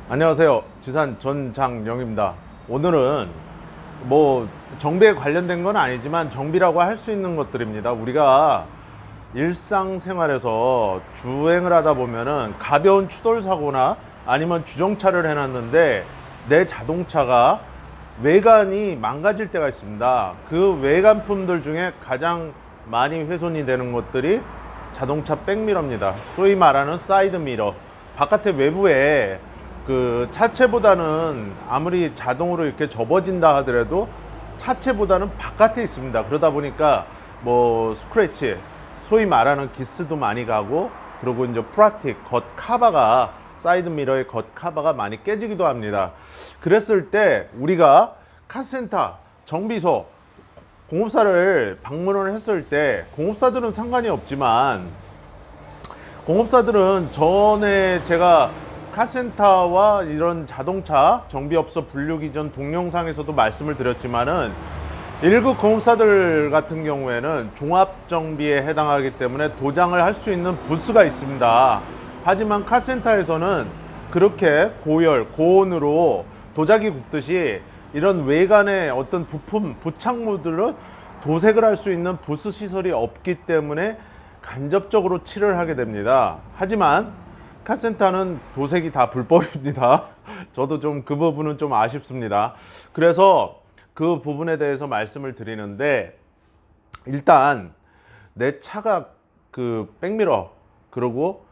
안녕하세요. 지산 전장영입니다. 오늘은 뭐 정비에 관련된 건 아니지만 정비라고 할 수 있는 것들입니다. 우리가 일상생활에서 주행을 하다 보면은 가벼운 추돌 사고나 아니면 주정차를 해놨는데 내 자동차가 외관이 망가질 때가 있습니다. 그 외관품들 중에 가장 많이 훼손이 되는 것들이 자동차 백미러입니다. 소위 말하는 사이드 미러. 바깥의 외부에 그 차체보다는 아무리 자동으로 이렇게 접어진다 하더라도 차체보다는 바깥에 있습니다. 그러다 보니까 뭐 스크래치, 소위 말하는 기스도 많이 가고, 그리고 이제 플라스틱 겉 카바가, 사이드 미러의 겉 카바가 많이 깨지기도 합니다. 그랬을 때 우리가 카센터, 정비소, 공업사를 방문을 했을 때 공업사들은 상관이 없지만, 공업사들은 전에 제가 카센터와 이런 자동차 정비업소 분류기 전 동영상에서도 말씀을 드렸지만은, 1급 공업사들 같은 경우에는 종합정비에 해당하기 때문에 도장을 할 수 있는 부스가 있습니다. 하지만 카센터에서는 그렇게 고열, 고온으로 도자기 굽듯이 이런 외관의 어떤 부품, 부착물들을 도색을 할 수 있는 부스 시설이 없기 때문에 간접적으로 칠을 하게 됩니다. 하지만 카센터는 도색이 다 불법입니다. 저도 좀 그 부분은 좀 아쉽습니다. 그래서 그 부분에 대해서 말씀을 드리는데, 일단 내 차가 그 백미러, 그리고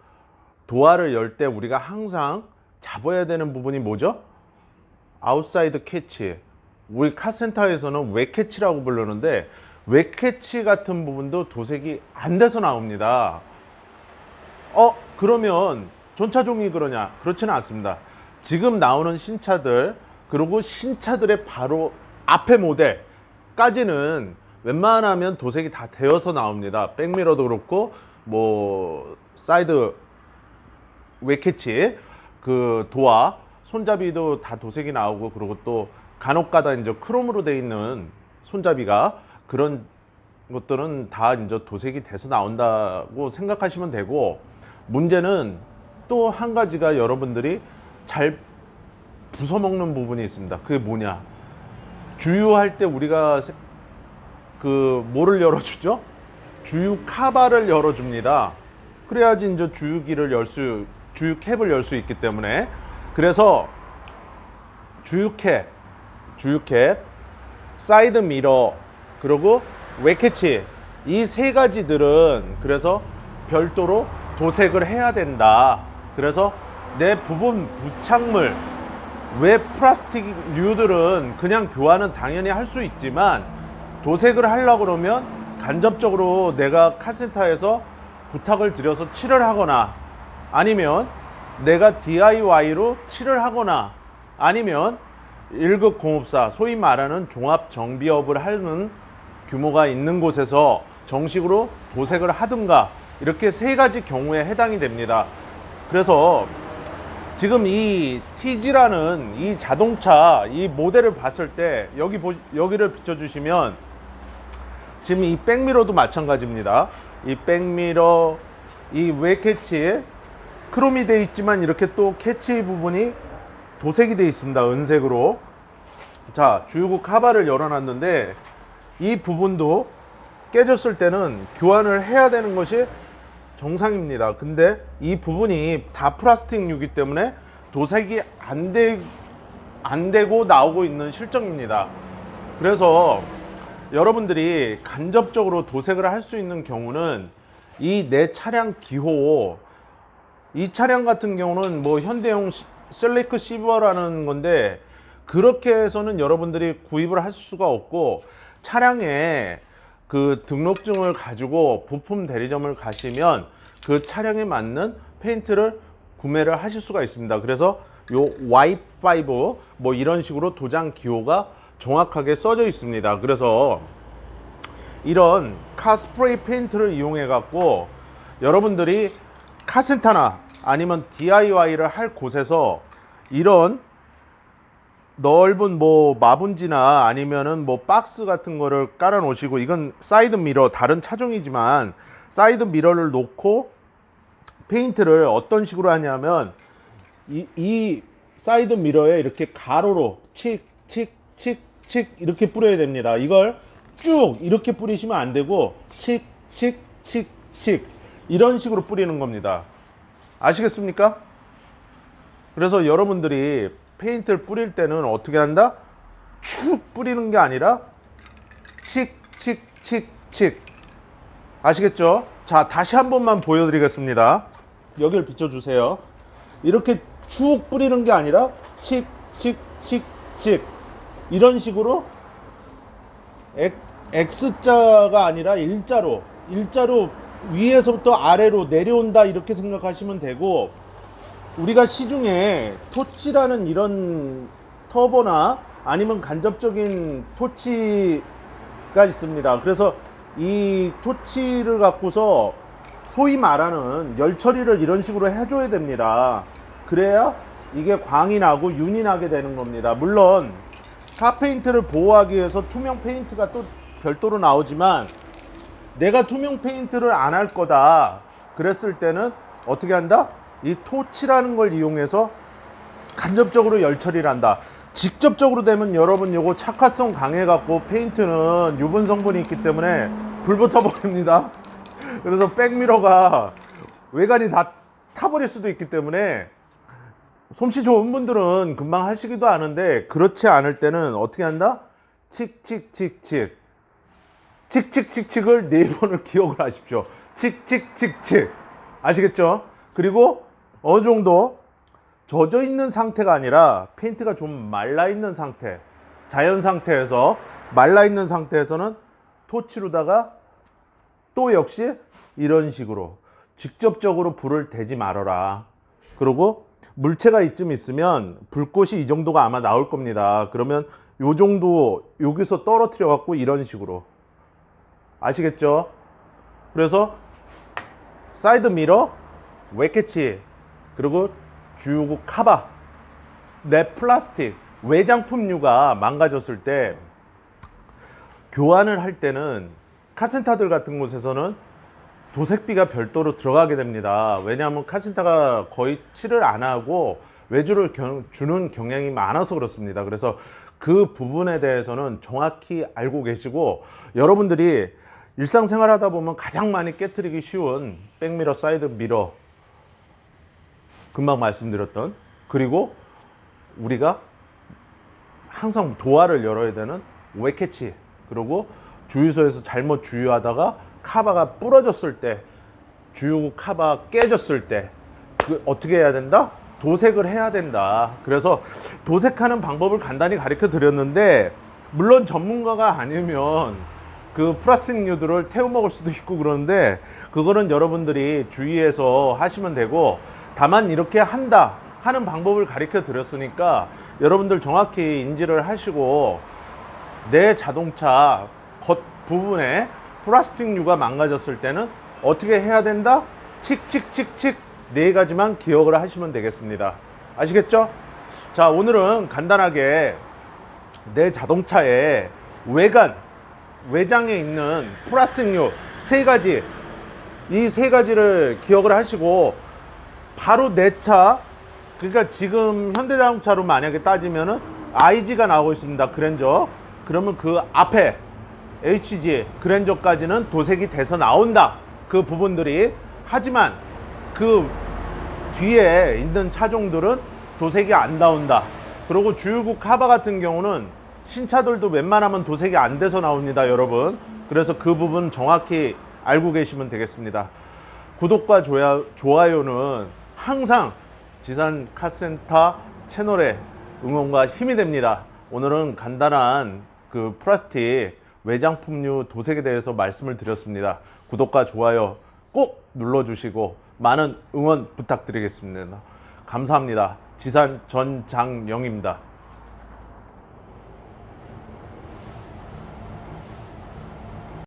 도어를 열 때 우리가 항상 잡아야 되는 부분이 뭐죠? 아웃사이드 캐치. 우리 카센터에서는 웨캐치라고 부르는데, 웨캐치 같은 부분도 도색이 안 돼서 나옵니다. 그러면 전차종이 그러냐? 그렇지는 않습니다. 지금 나오는 신차들, 그리고 신차들의 바로 앞에 모델까지는 웬만하면 도색이 다 되어서 나옵니다. 백미러도 그렇고, 뭐 사이드 웨캐치, 그 도어, 손잡이도 다 도색이 나오고, 그리고 또 간혹가다 이제 크롬으로 되어 있는 손잡이가, 그런 것들은 다 이제 도색이 돼서 나온다고 생각하시면 되고, 문제는 또 한 가지가 여러분들이 잘 부숴먹는 부분이 있습니다. 그게 뭐냐? 주유할 때 우리가 그 뭐를 열어주죠? 주유 카바를 열어줍니다. 그래야지 이제 주유 캡을 열 수 있기 때문에. 그래서 주유캡, 사이드 미러, 그리고 웨캐치, 이 세 가지들은 그래서 별도로 도색을 해야 된다. 그래서 내 부분 부착물, 왜 플라스틱류들은 그냥 교환은 당연히 할 수 있지만, 도색을 하려고 그러면 간접적으로 내가 카센터에서 부탁을 드려서 칠을 하거나, 아니면 내가 DIY로 칠을 하거나, 아니면 1급 공업사, 소위 말하는 종합정비업을 하는 규모가 있는 곳에서 정식으로 도색을 하든가, 이렇게 세 가지 경우에 해당이 됩니다. 그래서 지금 이 TG라는 이 자동차 이 모델을 봤을 때, 여기를 비춰주시면 지금 이 백미러도 마찬가지입니다. 이 백미러, 이 웨캐치, 크롬이 되어 있지만 이렇게 또 캐치 부분이 도색이 되어 있습니다. 은색으로. 자, 주유구 카바를 열어놨는데 이 부분도 깨졌을 때는 교환을 해야 되는 것이 정상입니다. 근데 이 부분이 다 플라스틱류이기 때문에 도색이 안 되고 나오고 있는 실정입니다. 그래서 여러분들이 간접적으로 도색을 할 수 있는 경우는 이 내 차량 기호, 이 차량 같은 경우는 뭐 현대용 셀렉트 시버라는 건데, 그렇게 해서는 여러분들이 구입을 할 수가 없고, 차량에 그 등록증을 가지고 부품 대리점을 가시면 그 차량에 맞는 페인트를 구매를 하실 수가 있습니다. 그래서 요 Y5 뭐 이런 식으로 도장 기호가 정확하게 써져 있습니다. 그래서 이런 카스프레이 페인트를 이용해 갖고 여러분들이 카센터나 아니면 DIY를 할 곳에서 이런 넓은 뭐 마분지나 아니면은 뭐 박스 같은 거를 깔아 놓으시고, 이건 사이드 미러, 다른 차종이지만 사이드 미러를 놓고 페인트를 어떤 식으로 하냐면, 이 사이드 미러에 이렇게 가로로 칙칙칙칙 이렇게 뿌려야 됩니다. 이걸 쭉 이렇게 뿌리시면 안 되고 칙칙칙칙 이런 식으로 뿌리는 겁니다. 아시겠습니까? 그래서 여러분들이 페인트를 뿌릴 때는 어떻게 한다? 쭉 뿌리는 게 아니라 칙칙칙칙. 아시겠죠? 자, 다시 한 번만 보여드리겠습니다. 여기를 비춰주세요. 이렇게 쭉 뿌리는 게 아니라 칙칙칙칙 이런 식으로 X자가 아니라 일자로 위에서부터 아래로 내려온다 이렇게 생각하시면 되고, 우리가 시중에 토치라는 이런 터보나 아니면 간접적인 토치가 있습니다. 그래서 이 토치를 갖고서 소위 말하는 열 처리를 이런 식으로 해줘야 됩니다. 그래야 이게 광이 나고 윤이 나게 되는 겁니다. 물론 카페인트를 보호하기 위해서 투명 페인트가 또 별도로 나오지만, 내가 투명 페인트를 안 할 거다 그랬을 때는 어떻게 한다? 이 토치라는 걸 이용해서 간접적으로 열 처리를 한다. 직접적으로 되면 여러분 요거 착화성 강해 갖고 페인트는 유분 성분이 있기 때문에 불 붙어 버립니다. 그래서 백미러가 외관이 다 타버릴 수도 있기 때문에 솜씨 좋은 분들은 금방 하시기도 하는데, 그렇지 않을 때는 어떻게 한다? 칙칙칙칙 칙칙칙칙을 4번을 기억을 하십시오. 칙칙칙칙. 아시겠죠? 그리고 어느 정도 젖어 있는 상태가 아니라 페인트가 좀 말라 있는 상태, 자연 상태에서 말라 있는 상태에서는 토치로다가 또 역시 이런 식으로 직접적으로 불을 대지 말아라. 그리고 물체가 이쯤 있으면 불꽃이 이 정도가 아마 나올 겁니다. 그러면 요 정도 여기서 떨어뜨려 갖고 이런 식으로. 아시겠죠? 그래서 사이드 미러, 웨캐치, 그리고 주유구 카바, 내 플라스틱, 외장품류가 망가졌을 때 교환을 할 때는 카센터들 같은 곳에서는 도색비가 별도로 들어가게 됩니다. 왜냐하면 카센터가 거의 칠을 안 하고 외주를 주는 경향이 많아서 그렇습니다. 그래서 그 부분에 대해서는 정확히 알고 계시고, 여러분들이 일상생활 하다 보면 가장 많이 깨트리기 쉬운 백미러, 사이드 미러, 금방 말씀드렸던, 그리고 우리가 항상 도화를 열어야 되는 웨캐치, 그리고 주유소에서 잘못 주유하다가 카바가 부러졌을 때, 주유구 카바 깨졌을 때 어떻게 해야 된다? 도색을 해야 된다. 그래서 도색하는 방법을 간단히 가르쳐 드렸는데, 물론 전문가가 아니면 그 플라스틱류들을 태워 먹을 수도 있고 그러는데, 그거는 여러분들이 주의해서 하시면 되고, 다만 이렇게 한다 하는 방법을 가르쳐 드렸으니까 여러분들 정확히 인지를 하시고, 내 자동차 겉부분에 플라스틱류가 망가졌을 때는 어떻게 해야 된다? 칙칙칙칙 4가지만 기억을 하시면 되겠습니다. 아시겠죠? 자, 오늘은 간단하게 내 자동차의 외장에 있는 플라스틱류 3가지, 이 3가지를 기억을 하시고, 바로 내 차, 그러니까 지금 현대자동차로 만약에 따지면은 IG가 나오고 있습니다. 그랜저. 그러면 그 앞에 HG, 그랜저까지는 도색이 돼서 나온다. 그 부분들이. 하지만 그 뒤에 있는 차종들은 도색이 안 나온다. 그리고 주유구 카바 같은 경우는 신차들도 웬만하면 도색이 안 돼서 나옵니다, 여러분. 그래서 그 부분 정확히 알고 계시면 되겠습니다. 구독과 좋아요는 항상 지산 카센터 채널의 응원과 힘이 됩니다. 오늘은 간단한 그 플라스틱 외장품류 도색에 대해서 말씀을 드렸습니다. 구독과 좋아요 꼭 눌러주시고 많은 응원 부탁드리겠습니다. 감사합니다. 지산 전장영입니다.